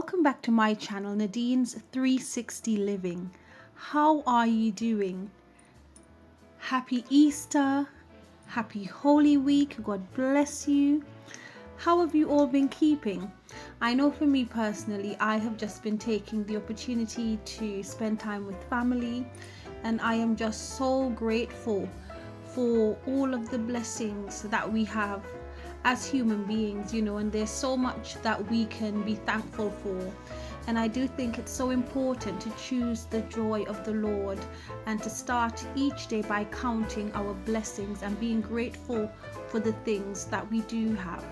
Welcome back to my channel, Nadine's 360 Living. How are you doing? Happy Easter, happy Holy Week, God bless you. How have you all been keeping? I know for me personally, I have just been taking the opportunity to spend time with family, and I am just so grateful for all of the blessings that we have as human beings, and there's so much that we can be thankful for. And I do think it's so important to choose the joy of the Lord and to start each day by counting our blessings and being grateful for the things that we do have.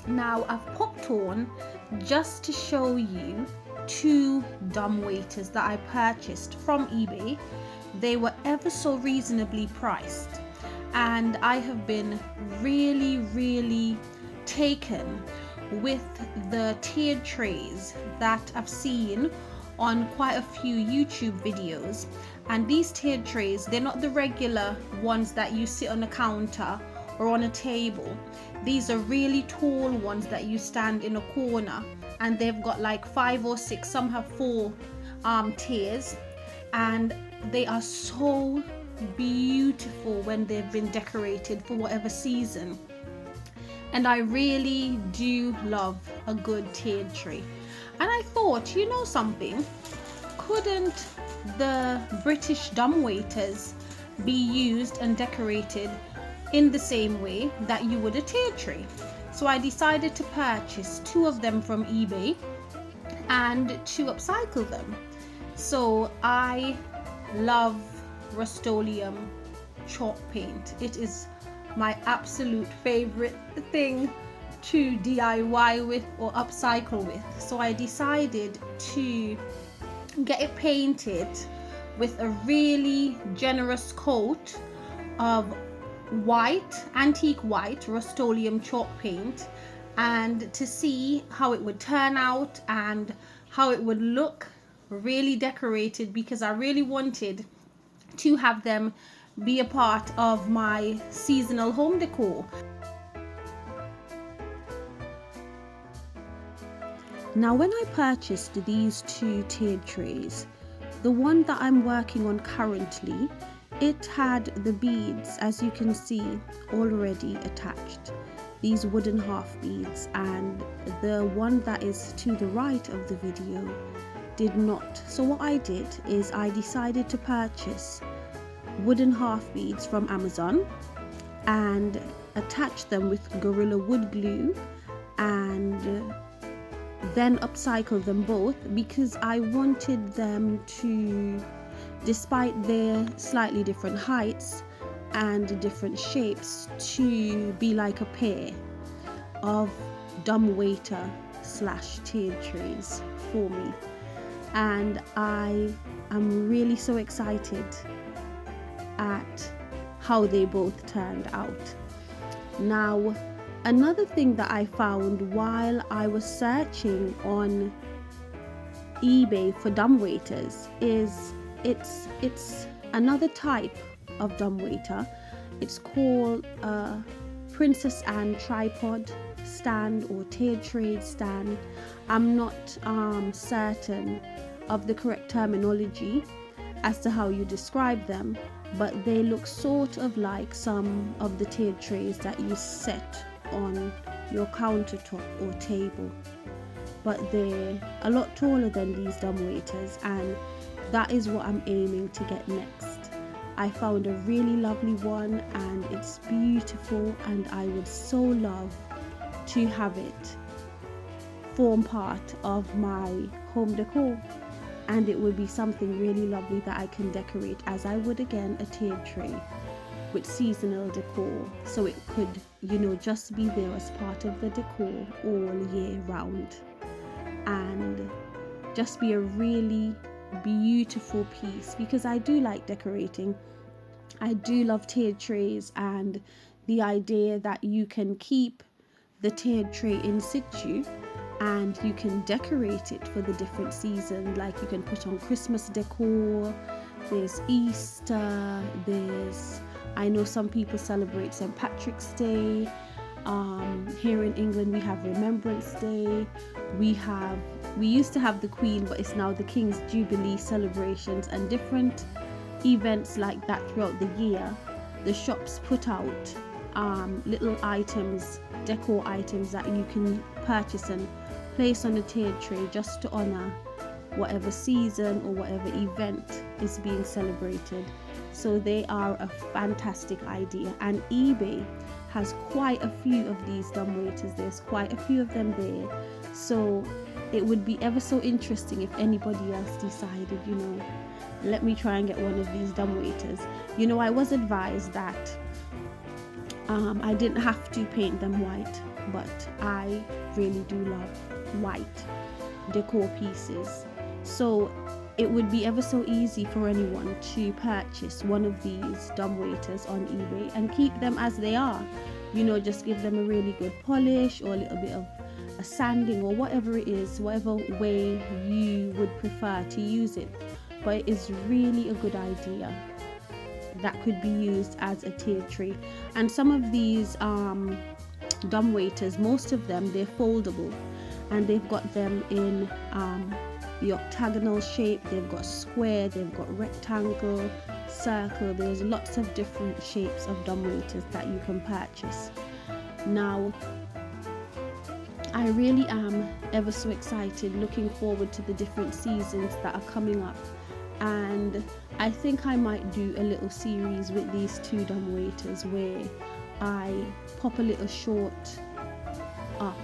Now, I've popped on just to show you two dumbwaiters that I purchased from eBay. They were ever so reasonably priced, and I have been really taken with the tiered trays that I've seen on quite a few YouTube videos. And these tiered trays, they're not the regular ones that you sit on a counter or on a table. These are really tall ones that you stand in a corner, and they've got like 5 or 6, some have 4 tiers, and they are so beautiful when they've been decorated for whatever season. And I really do love a good tiered tray. And I thought, you know something, couldn't the British dumbwaiters be used and decorated in the same way that you would a tiered tray? So I decided to purchase 2 of them from eBay and to upcycle them. So I love Rust-Oleum chalk paint. It is my absolute favorite thing to DIY with or upcycle with. So I decided to get it painted with a really generous coat of white, antique white Rust-Oleum chalk paint, and to see how it would turn out and how it would look really decorated, because I really wanted to have them be a part of my seasonal home decor. Now, when I purchased these 2 tiered trays, the one that I'm working on currently, it had the beads, as you can see, already attached, these wooden half beads, and the one that is to the right of the video did not. So what I did is I decided to purchase wooden half beads from Amazon and attach them with Gorilla Wood glue, and then upcycle them both, because I wanted them to, despite their slightly different heights and different shapes, to be like a pair of dumbwaiter / tiered trays for me. And I am really so excited at how they both turned out. Now, another thing that I found while I was searching on eBay for dumbwaiters is it's another type of dumbwaiter. It's called a Princess Anne tripod stand or tiered tray stand. I'm not certain of the correct terminology as to how you describe them, but they look sort of like some of the tiered trays that you set on your countertop or table, but they're a lot taller than these dumbwaiters, and that is what I'm aiming to get next. I found a really lovely one, and it's beautiful, and I would so love to have it form part of my home decor, and it would be something really lovely that I can decorate as I would again a tiered tray with seasonal decor, so it could, just be there as part of the decor all year round, and just be a really beautiful piece, because I do like decorating. I do love tiered trays, and the idea that you can keep the tiered tray in situ and you can decorate it for the different seasons. Like, you can put on Christmas decor, there's Easter, I know some people celebrate St. Patrick's Day. Here in England we have Remembrance Day, we have We used to have the Queen, but it's now the King's Jubilee celebrations and different events like that throughout the year. The shops put out little items, decor items that you can purchase and place on a tiered tray just to honor whatever season or whatever event is being celebrated. So they are a fantastic idea, and eBay has quite a few of these dumbwaiters. There's quite a few of them there, so it would be ever so interesting if anybody else decided, let me try and get one of these dumbwaiters. I was advised that I didn't have to paint them white, but I really do love white decor pieces, so it would be ever so easy for anyone to purchase one of these dumbwaiters on eBay and keep them as they are. Just give them a really good polish or a little bit of a sanding or whatever it is, whatever way you would prefer to use it. But it is really a good idea that could be used as a tiered tray. And some of these dumbwaiters, most of them, they're foldable, and they've got them in the octagonal shape, they've got square, they've got rectangle, circle. There's lots of different shapes of dumbwaiters that you can purchase. Now, I really am ever so excited, looking forward to the different seasons that are coming up, and I think I might do a little series with these two dumbwaiters where I pop a little short up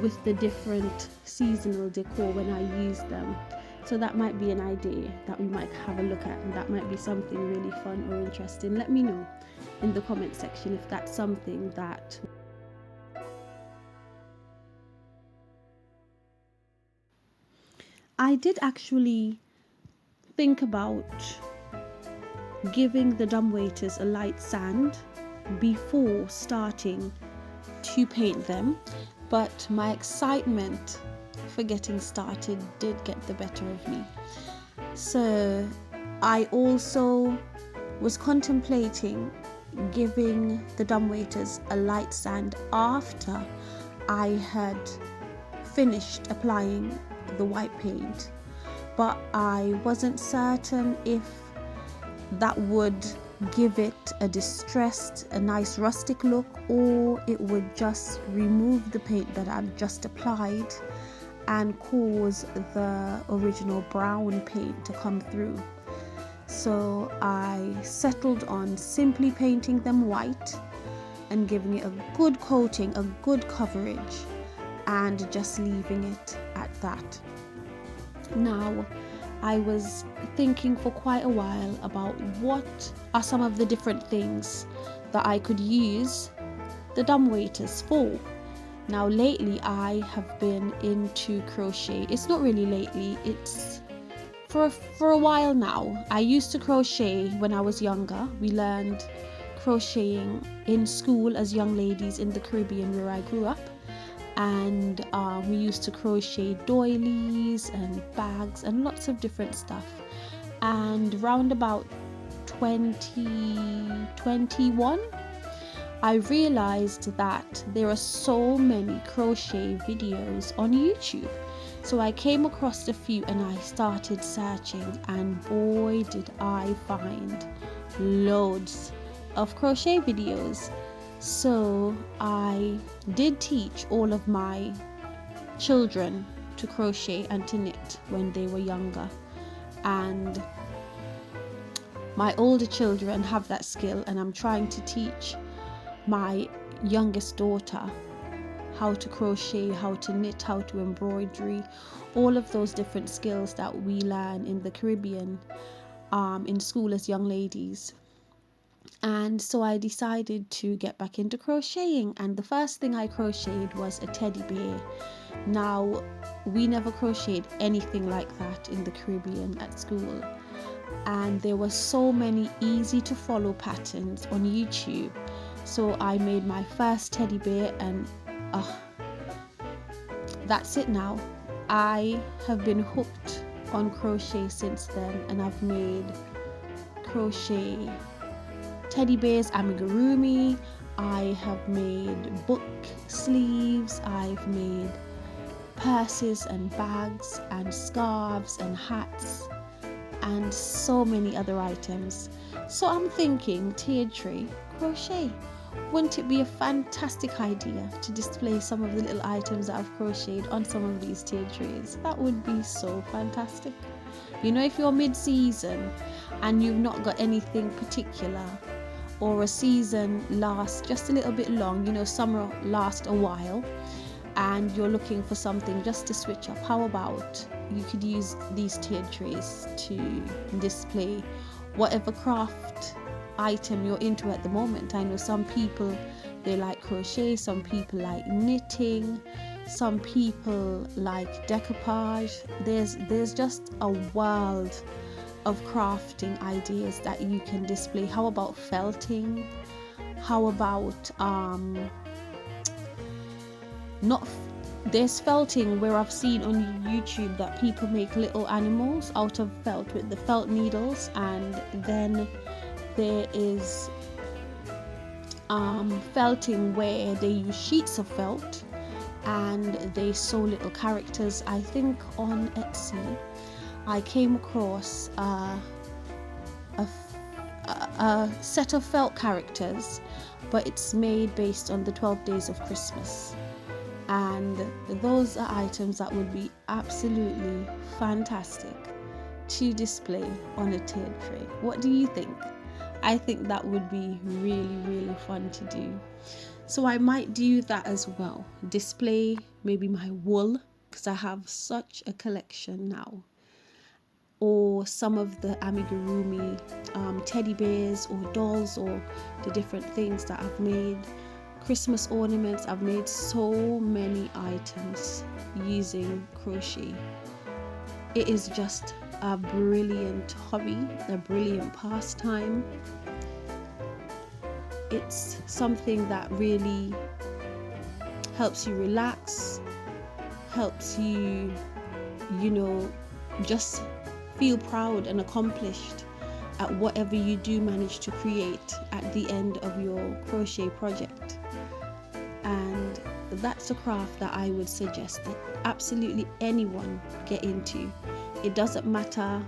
with the different seasonal decor when I use them. So that might be an idea that we might have a look at, and that might be something really fun or interesting. Let me know in the comment section if that's something that I did actually think about giving the dumbwaiters a light sand before starting to paint them, but my excitement for getting started did get the better of me. So I also was contemplating giving the dumbwaiters a light sand after I had finished applying the white paint, but I wasn't certain if that would give it a distressed, a nice rustic look, or it would just remove the paint that I've just applied and cause the original brown paint to come through. So I settled on simply painting them white and giving it a good coating, a good coverage, and just leaving it at that. Now, I was thinking for quite a while about what are some of the different things that I could use the dumbwaiters for. Now, lately I have been into crochet. It's not really lately, it's for a while now. I used to crochet when I was younger. We learned crocheting in school as young ladies in the Caribbean where I grew up. And we used to crochet doilies and bags and lots of different stuff. And round about 2021, I realized that there are so many crochet videos on YouTube. So I came across a few and I started searching, and boy did I find loads of crochet videos. So I did teach all of my children to crochet and to knit when they were younger, and my older children have that skill, and I'm trying to teach my youngest daughter how to crochet, how to knit, how to embroidery, all of those different skills that we learn in the Caribbean in school as young ladies. And so I decided to get back into crocheting, and the first thing I crocheted was a teddy bear. Now, we never crocheted anything like that in the Caribbean at school, and there were so many easy to follow patterns on YouTube. So I made my first teddy bear, and that's it now. I have been hooked on crochet since then, and I've made crochet teddy bears, amigurumi, I have made book sleeves, I've made purses and bags and scarves and hats and so many other items. So I'm thinking, tiered tray, crochet. Wouldn't it be a fantastic idea to display some of the little items that I've crocheted on some of these tiered trays? That would be so fantastic. You know, if you're mid-season and you've not got anything particular, or a season lasts just a little bit long, you know, summer lasts a while, and you're looking for something just to switch up, how about you could use these tiered trays to display whatever craft item you're into at the moment. I know some people, they like crochet, some people like knitting, some people like decoupage. There's just a world of crafting ideas that you can display. How about felting? How about there's felting where I've seen on YouTube that people make little animals out of felt with the felt needles, and then there is felting where they use sheets of felt and they sew little characters. I think on Etsy I came across a set of felt characters, but it's made based on the 12 days of Christmas. And those are items that would be absolutely fantastic to display on a tiered tray. What do you think? I think that would be really, really fun to do. So I might do that as well. Display maybe my wool, because I have such a collection now. Or some of the amigurumi teddy bears or dolls, or the different things that I've made. Christmas ornaments. I've made so many items using crochet. It is just a brilliant hobby, a brilliant pastime. It's something that really helps you relax, helps you, you know, just feel proud and accomplished at whatever you do manage to create at the end of your crochet project. And that's a craft that I would suggest that absolutely anyone get into. It doesn't matter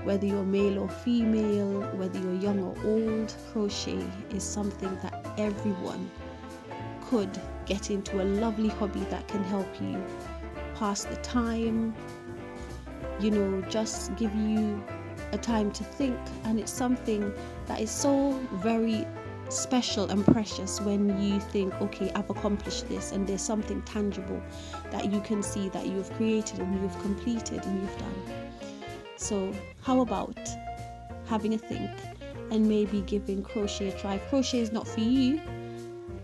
whether you're male or female, whether you're young or old. Crochet is something that everyone could get into, a lovely hobby that can help you pass the time, you know, just give you a time to think. And it's something that is so very special and precious when you think, okay, I've accomplished this, and there's something tangible that you can see that you've created and you've completed and you've done. So how about having a think and maybe giving crochet a try? If crochet is not for you,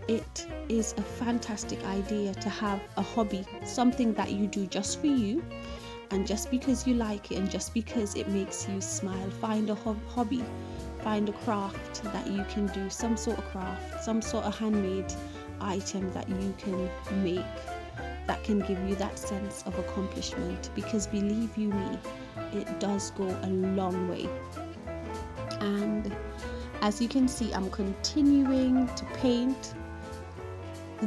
it is a fantastic idea to have a hobby, something that you do just for you, and just because you like it and just because it makes you smile. Find a hobby, find a craft that you can do, some sort of craft, some sort of handmade item that you can make that can give you that sense of accomplishment, because believe you me, it does go a long way. And as you can see, I'm continuing to paint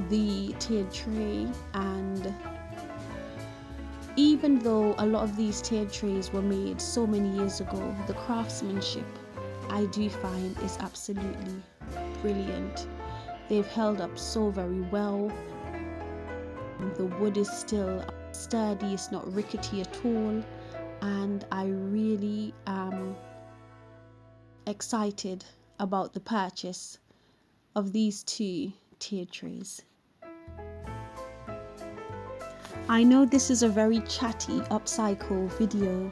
the tiered tray, and even though a lot of these tiered trays were made so many years ago, the craftsmanship I do find is absolutely brilliant. They've held up so very well. The wood is still sturdy, it's not rickety at all, and I really am excited about the purchase of these two tiered trays. I know this is a very chatty upcycle video,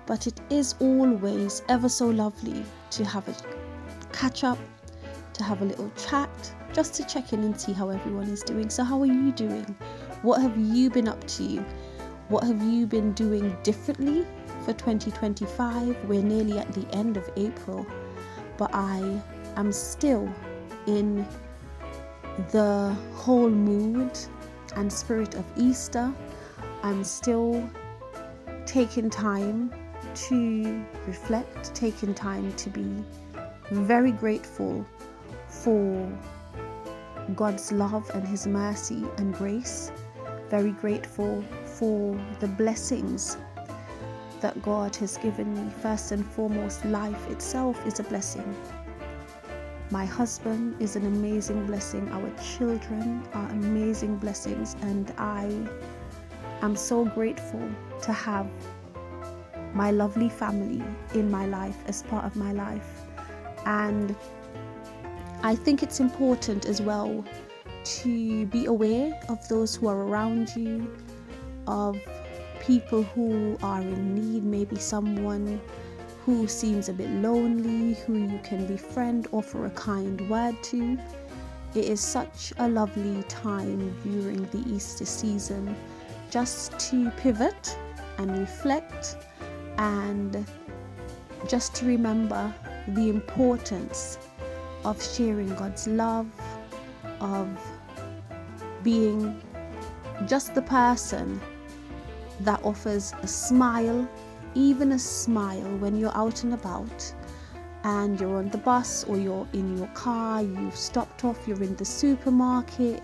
but it is always ever so lovely to have a catch up, to have a little chat, just to check in and see how everyone is doing. So how are you doing? What have you been up to? What have you been doing differently for 2025? We're nearly at the end of April, but I am still in the whole mood and spirit of Easter. I'm still taking time to reflect, taking time to be very grateful for God's love and His mercy and grace, very grateful for the blessings that God has given me. First and foremost, life itself is a blessing. My husband is an amazing blessing. Our children are amazing blessings, and I am so grateful to have my lovely family in my life, as part of my life. And I think it's important as well to be aware of those who are around you, of people who are in need, maybe someone who seems a bit lonely, who you can befriend, offer a kind word to. It is such a lovely time during the Easter season just to pivot and reflect, and just to remember the importance of sharing God's love, of being just the person that offers a smile, even a smile when you're out and about and you're on the bus or you're in your car, you've stopped off, you're in the supermarket,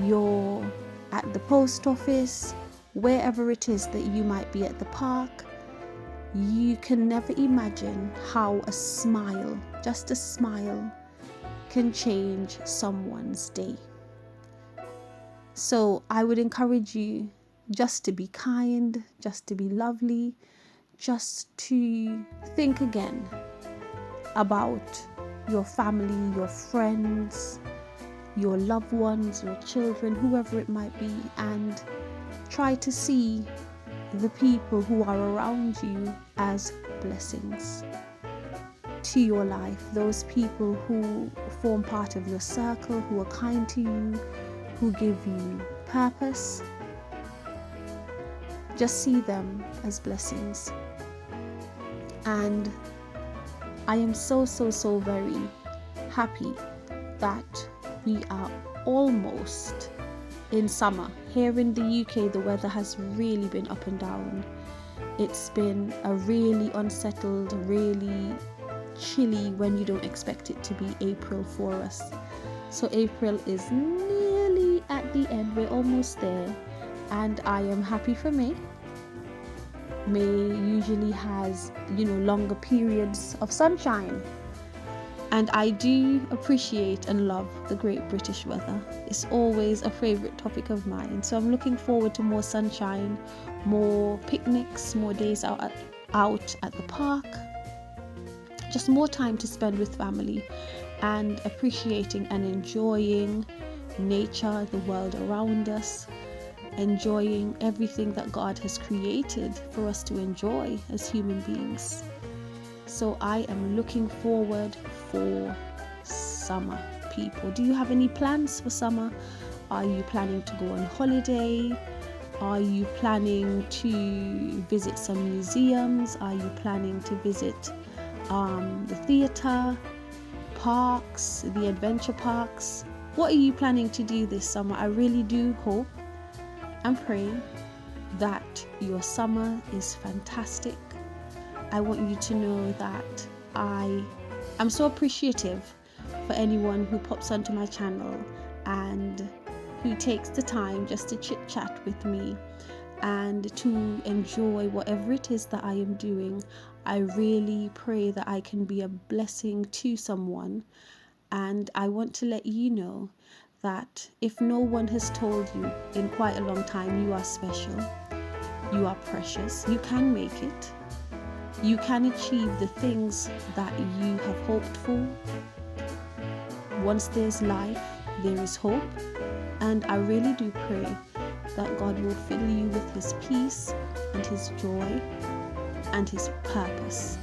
you're at the post office, wherever it is that you might be, at the park. You can never imagine how a smile, just a smile, can change someone's day. So I would encourage you just to be kind, just to be lovely, just to think again about your family, your friends, your loved ones, your children, whoever it might be, and try to see the people who are around you as blessings to your life. Those people who form part of your circle, who are kind to you, who give you purpose. Just see them as blessings. And I am so very happy that we are almost in summer. Here in the UK, the weather has really been up and down. It's been a really unsettled, really chilly when you don't expect it to be April for us. So April is nearly at the end. We're almost there, and I am happy for May. May usually has, longer periods of sunshine. And I do appreciate and love the great British weather. It's always a favourite topic of mine. So I'm looking forward to more sunshine, more picnics, more days out at the park. Just more time to spend with family and appreciating and enjoying nature, the world around us, enjoying everything that God has created for us to enjoy as human beings. So I am looking forward for summer, people. Do you have any plans for summer? Are you planning to go on holiday? Are you planning to visit some museums? Are you planning to visit the theatre, parks, the adventure parks? What are you planning to do this summer? I really do hope and pray that your summer is fantastic. I want you to know that I am so appreciative for anyone who pops onto my channel and who takes the time just to chit chat with me and to enjoy whatever it is that I am doing. I really pray that I can be a blessing to someone, and I want to let you know that if no one has told you in quite a long time, you are special, you are precious, you can make it, you can achieve the things that you have hoped for. Once there's life, there is hope, and I really do pray that God will fill you with His peace and His joy and His purpose.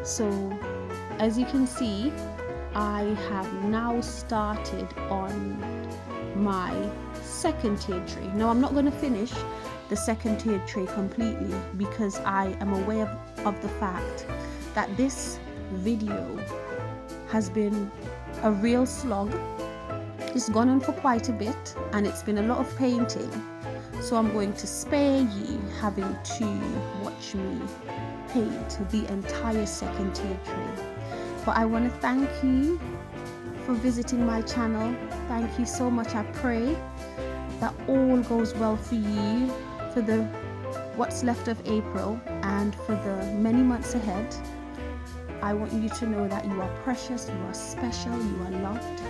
So, as you can see, I have now started on my second tiered tray. Now, I'm not going to finish the second tiered tray completely because I am aware of the fact that this video has been a real slog. It's gone on for quite a bit and it's been a lot of painting. So I'm going to spare you having to watch me paint the entire second tiered tray. But I want to thank you for visiting my channel. Thank you so much. I pray that all goes well for you for the what's left of April and for the many months ahead. I want you to know that you are precious, you are special, you are loved.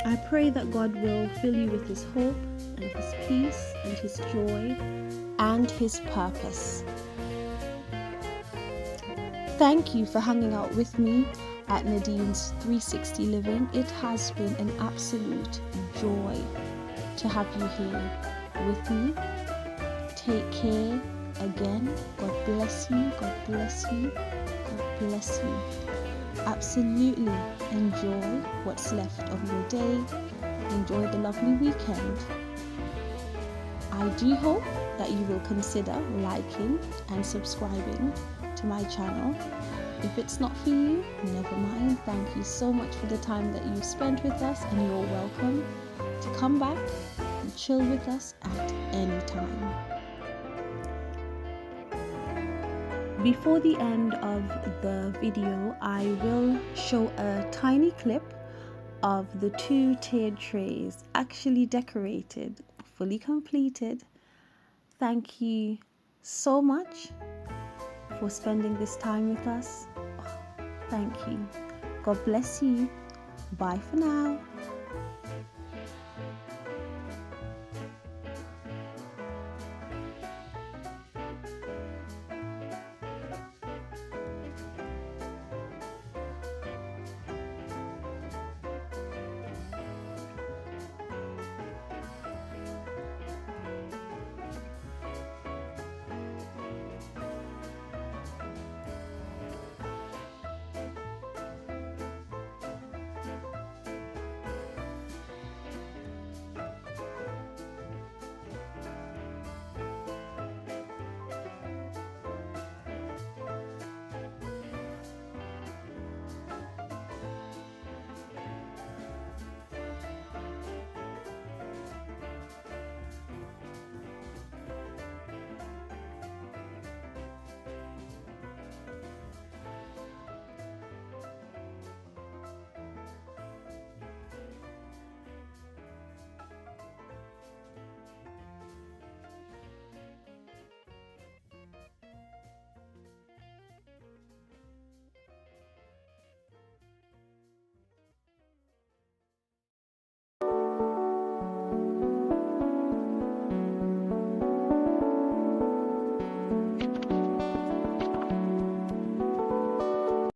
I pray that God will fill you with His hope and His peace and His joy and His purpose. Thank you for hanging out with me at Nadine's 360 Living. It has been an absolute joy to have you here with me. Take care again. God bless you. God bless you. God bless you. Absolutely enjoy what's left of your day. Enjoy the lovely weekend. I do hope that you will consider liking and subscribing to my channel. If it's not for you, never mind. Thank you so much for the time that you've spent with us, and you're welcome to come back and chill with us at any time. Before the end of the video, I will show a tiny clip of the 2 tiered trays actually decorated, fully completed. Thank you so much for spending this time with us. Thank you. God bless you. Bye for now.